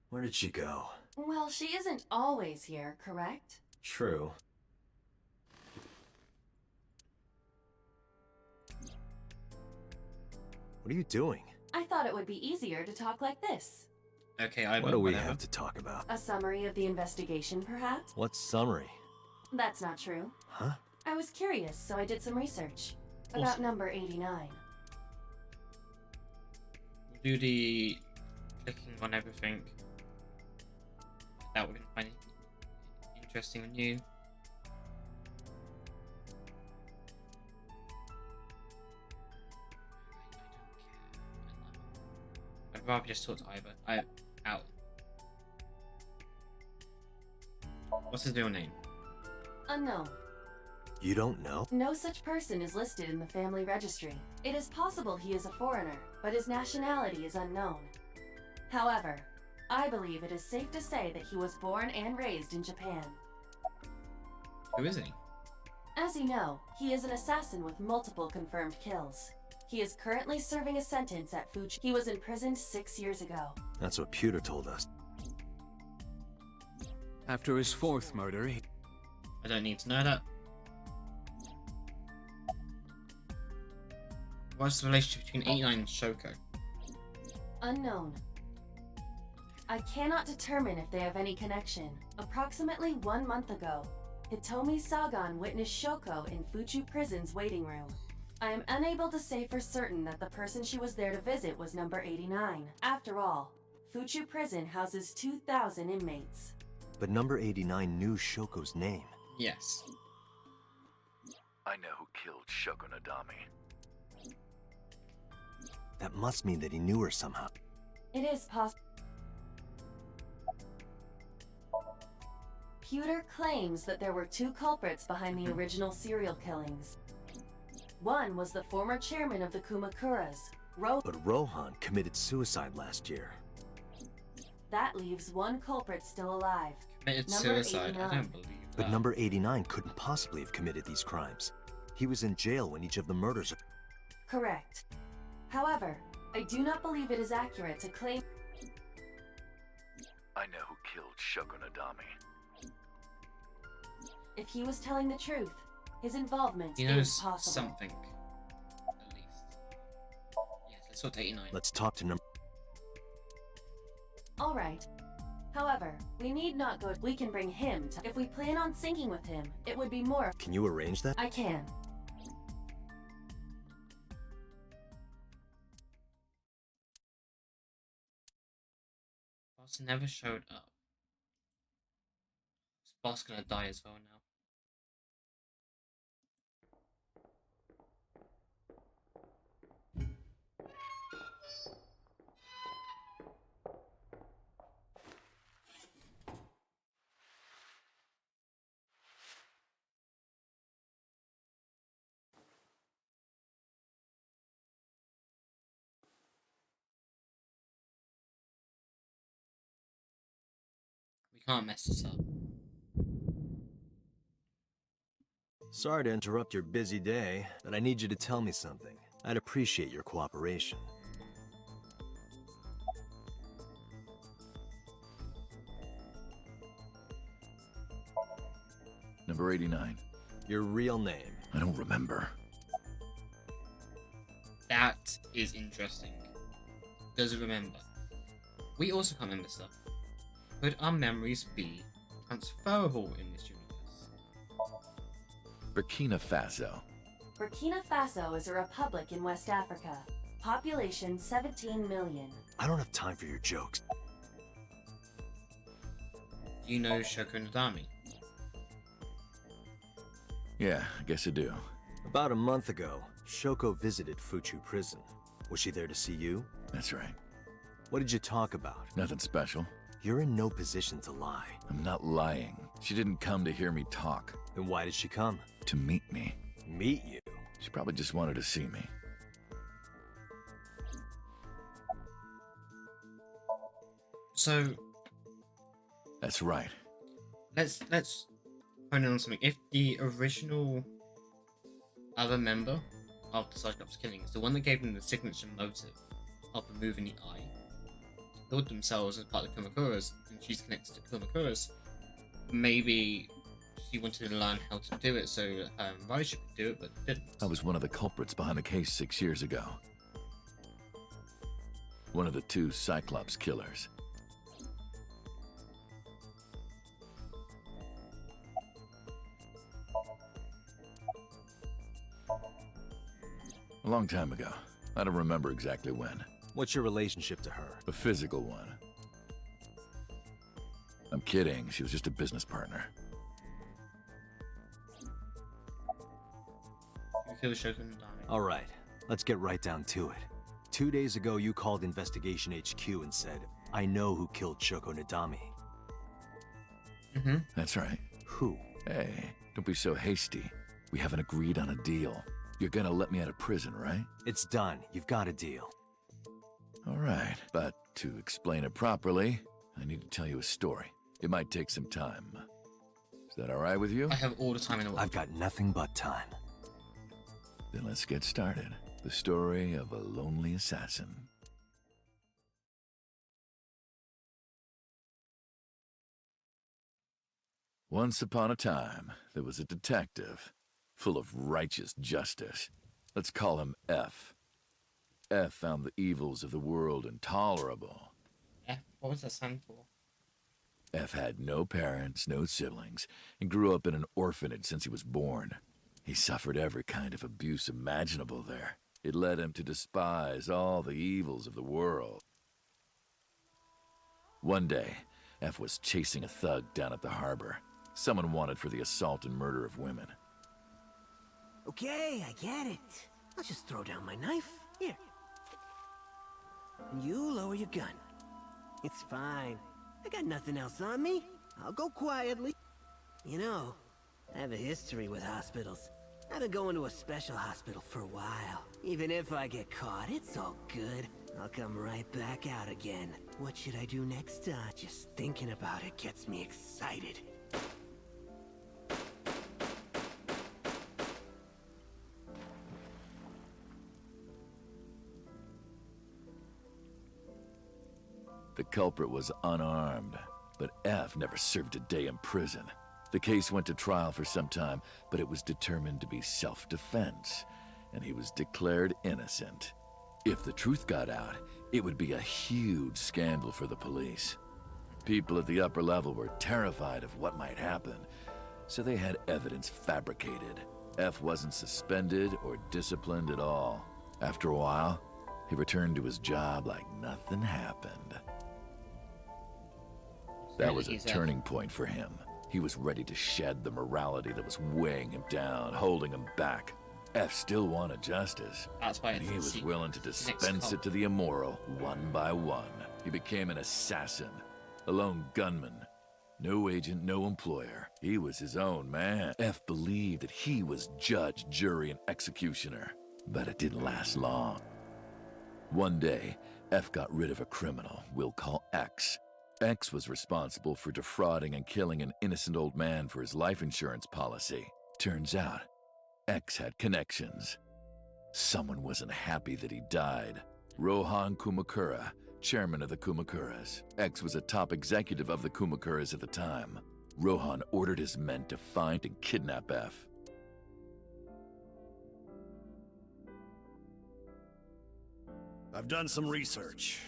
Where did she go? Well, she isn't always here, correct? True. What are you doing? I thought it would be easier to talk like this. Okay, I What do we have to talk about? A summary of the investigation, perhaps? What summary? That's not true. Huh? I was curious, so I did some research. About number 89. We'll do the clicking on everything. That we're gonna find interesting and new. I'd rather just talk to Ivor. Out. What's his real name? Unknown. You don't know? No such person is listed in the family registry. It is possible he is a foreigner, but his nationality is unknown. However, I believe it is safe to say that he was born and raised in Japan. Who is he? As you know, he is an assassin with multiple confirmed kills. He is currently serving a sentence at Fuji. He was imprisoned 6 years ago. That's what Pewter told us. After his fourth murder, he... I don't need to know that. What's the relationship between 89 and Shoko? Unknown. I cannot determine if they have any connection. Approximately 1 month ago, Hitomi Sagan witnessed Shoko in Fuchu Prison's waiting room. I am unable to say for certain that the person she was there to visit was number 89. After all, Fuchu Prison houses 2,000 inmates. But number 89 knew Shoko's name. Yes. I know who killed Shoko Nadami. That must mean that he knew her somehow. It is possible. Pewter claims that there were 2 culprits behind the original serial killings. One was the former chairman of the Kumakuras, But Rohan committed suicide last year. That leaves 1 culprit still alive. Committed Number suicide. I 89. don't believe that. But number 89 couldn't possibly have committed these crimes. He was in jail when each of the murders occurred. Correct. However, I do not believe it is accurate to claim. I know who killed Shoko Nadami. If he was telling the truth, his involvement He is knows possible. something. At least. Yes, let's talk to 89. Let's talk to number... All right. However, we need not go. We can bring him to. If we plan on syncing with him, it would be more. Can you arrange that? I can. Boss never showed up. Is Boss gonna die as well now? We can't mess this up. Sorry to interrupt your busy day, but I need you to tell me something. I'd appreciate your cooperation. Number 89. Your real name. I don't remember. That is interesting. Doesn't remember. We also can't remember stuff. Could our memories be transferable in this universe? Burkina Faso. Burkina Faso is a republic in West Africa. Population 17 million. I don't have time for your jokes. Do you know Shoko Nadami? Yeah, I guess I do. About a month ago, Shoko visited Fuchu Prison. Was she there to see you? That's right. What did you talk about? Nothing special. You're in no position to lie. I'm not lying. She didn't come to hear me talk. Then why did she come? To meet me. Meet you? She probably just wanted to see me. So That's right. let's hone in on something. If the original other member of the Cyclops killing is the one that gave him the signature motive of removing the eye, killed themselves as part of the Kumakuras, and she's connected to Kumakuras. Maybe she wanted to learn how to do it so her and Raisha could do it, but didn't. I was one of the culprits behind the case 6 years ago. One of the 2 Cyclops killers. A long time ago. I don't remember exactly when. What's your relationship to her? A physical one. I'm kidding, she was just a business partner. You killed Shogun and Dami. All right, let's get right down to it. 2 days ago, you called Investigation HQ and said, I know who killed Shoko Nadami. Mm-hmm. That's right. Who? Hey, don't be so hasty. We haven't agreed on a deal. You're gonna let me out of prison, right? It's done. You've got a deal. All right, but to explain it properly, I need to tell you a story. It might take some time. Is that all right with you? I have all the time in the world. I've got nothing but time. Then let's get started. The story of a lonely assassin. Once upon a time, there was a detective, full of righteous justice. Let's call him F. F found the evils of the world intolerable. What was that stand for? F had no parents, no siblings, and grew up in an orphanage since he was born. He suffered every kind of abuse imaginable there. It led him to despise all the evils of the world. One day, F was chasing a thug down at the harbor. Someone wanted for the assault and murder of women. Okay, I get it. I'll just throw down my knife. Here. And you lower your gun. It's fine. I got nothing else on me. I'll go quietly. You know, I have a history with hospitals. I've been going to a special hospital for a while. Even if I get caught, it's all good. I'll come right back out again. What should I do next time? Just thinking about it gets me excited. The culprit was unarmed, but F never served a day in prison. The case went to trial for some time, but it was determined to be self-defense, and he was declared innocent. If the truth got out, it would be a huge scandal for the police. People at the upper level were terrified of what might happen, so they had evidence fabricated. F wasn't suspended or disciplined at all. After a while, he returned to his job like nothing happened. That was a turning point for him. He was ready to shed the morality that was weighing him down, holding him back. F still wanted justice, That's why and it's he the was sequel. willing to dispense it to the immoral, one by one. He became an assassin, a lone gunman. No agent, no employer. He was his own man. F believed that he was judge, jury, and executioner. But it didn't last long. One day, F got rid of a criminal we'll call X. X was responsible for defrauding and killing an innocent old man for his life insurance policy. Turns out, X had connections. Someone wasn't happy that he died. Rohan Kumakura, chairman of the Kumakuras. X was a top executive of the Kumakuras at the time. Rohan ordered his men to find and kidnap F. I've done some research.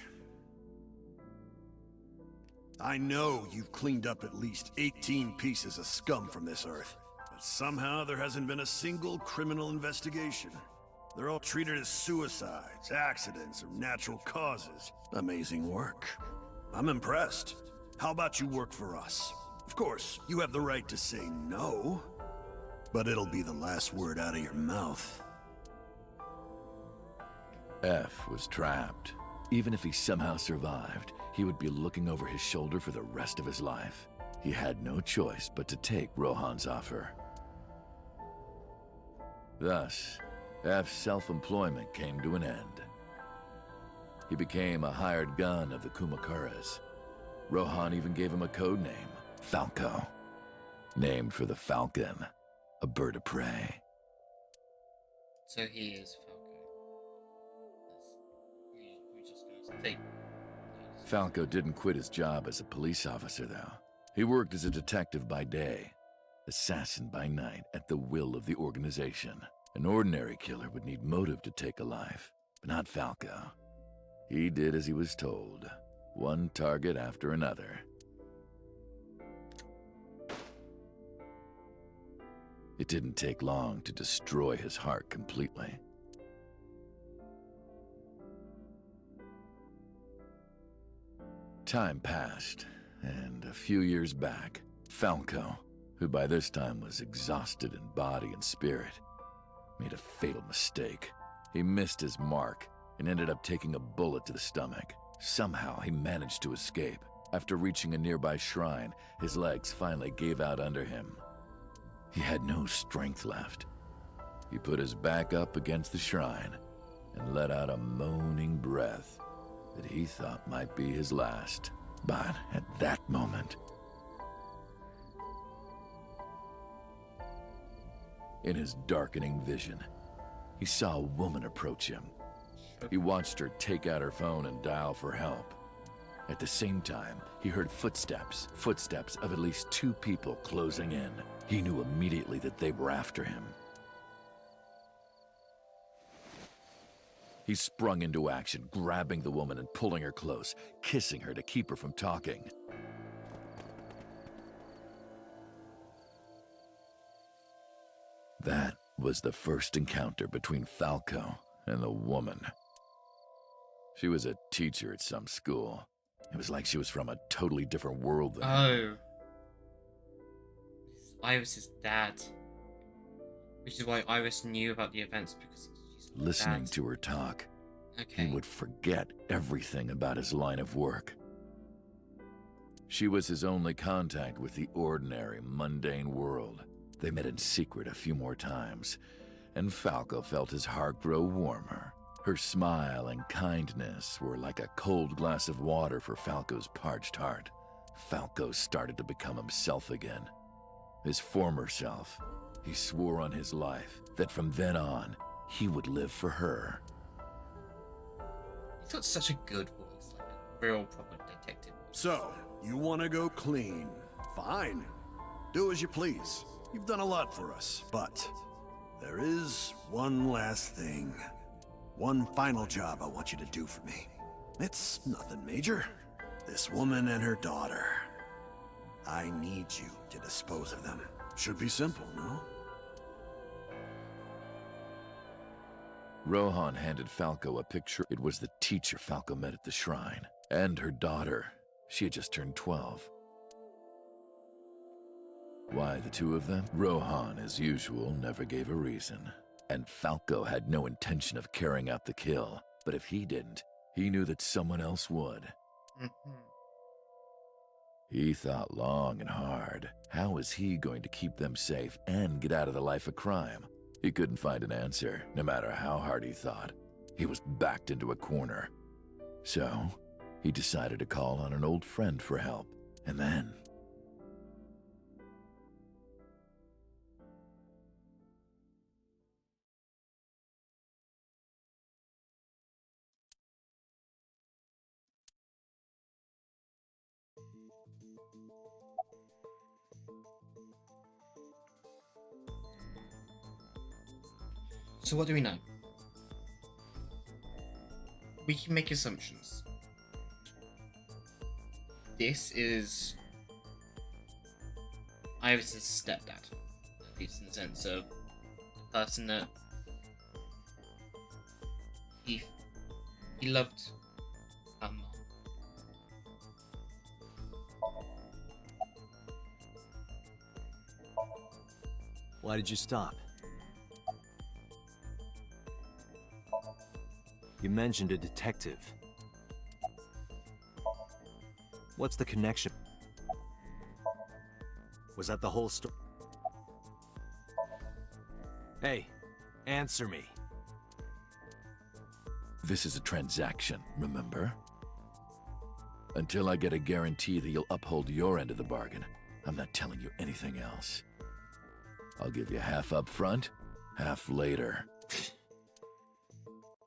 I know you've cleaned up at least 18 pieces of scum from this earth. But somehow there hasn't been a single criminal investigation. They're all treated as suicides, accidents, or natural causes. Amazing work. I'm impressed. How about you work for us? Of course, you have the right to say no, but it'll be the last word out of your mouth. F was trapped. Even if he somehow survived, he would be looking over his shoulder for the rest of his life. He had no choice but to take Rohan's offer. Thus, F's self-employment came to an end. He became a hired gun of the Kumakuras. Rohan even gave him a code name, Falco, named for the falcon, a bird of prey. So he is Falco. We're just gonna take. Falco didn't quit his job as a police officer, though. He worked as a detective by day, assassin by night, at the will of the organization. An ordinary killer would need motive to take a life, but not Falco. He did as he was told, one target after another. It didn't take long to destroy his heart completely. Time passed, and a few years back, Falco, who by this time was exhausted in body and spirit, made a fatal mistake. He missed his mark and ended up taking a bullet to the stomach. Somehow, he managed to escape. After reaching a nearby shrine, his legs finally gave out under him. He had no strength left. He put his back up against the shrine and let out a moaning breath that he thought might be his last. But at that moment, in his darkening vision, he saw a woman approach him. He watched her take out her phone and dial for help. At the same time, he heard footsteps of at least 2 people closing in. He knew immediately that they were after him. He sprung into action, grabbing the woman and pulling her close, kissing her to keep her from talking. That was the first encounter between Falco and the woman. She was a teacher at some school. It was like she was from a totally different world than him. Oh. Iris's dad. Which is why Iris knew about the events, because she's Listening dad. to her talk, Okay. he would forget everything about his line of work. She was his only contact with the ordinary, mundane world. They met in secret a few more times, and Falco felt his heart grow warmer. Her smile and kindness were like a cold glass of water for Falco's parched heart. Falco started to become himself again. His former self. He swore on his life that from then on, he would live for her. He's got such a good voice, like a real proper detective voice. So, you want to go clean? Fine. Do as you please. You've done a lot for us, but there is one last thing. One final job I want you to do for me. It's nothing major. This woman and her daughter. I need you to dispose of them. Should be simple, no? Rohan handed Falco a picture. It was the teacher Falco met at the shrine, and her daughter. She had just turned 12. Why the 2 of them? Rohan, as usual, never gave a reason. And Falco had no intention of carrying out the kill. But if he didn't, he knew that someone else would. He thought long and hard. How was he going to keep them safe and get out of the life of crime? He couldn't find an answer, no matter how hard he thought. He was backed into a corner. So, he decided to call on an old friend for help. And then... So what do we know? We can make assumptions. This is Iris's stepdad, at least in the sense of the person that he loved her mom. Why did you stop? You mentioned a detective. What's the connection? Was that the whole story? Hey, answer me. This is a transaction, remember? Until I get a guarantee that you'll uphold your end of the bargain, I'm not telling you anything else. I'll give you half up front, half later.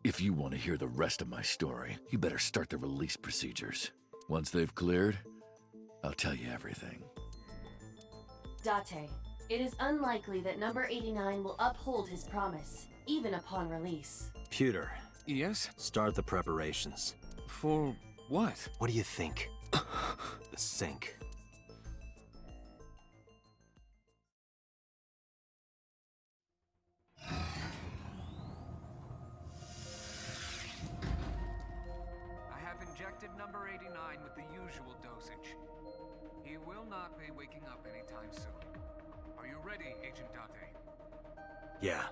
If you want to hear the rest of my story, you better start the release procedures. Once they've cleared, I'll tell you everything. Date, it is unlikely that number 89 will uphold his promise, even upon release. Pewter, Yes? start the preparations. For what? What do you think? The sink. I have injected number 89 with the usual dosage. He will not be waking up anytime soon. Are you ready, Agent Date? Yeah,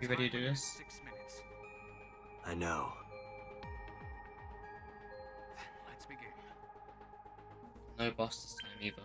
You ready to do this? 6 minutes. I know. Then let's begin. No boss this time either.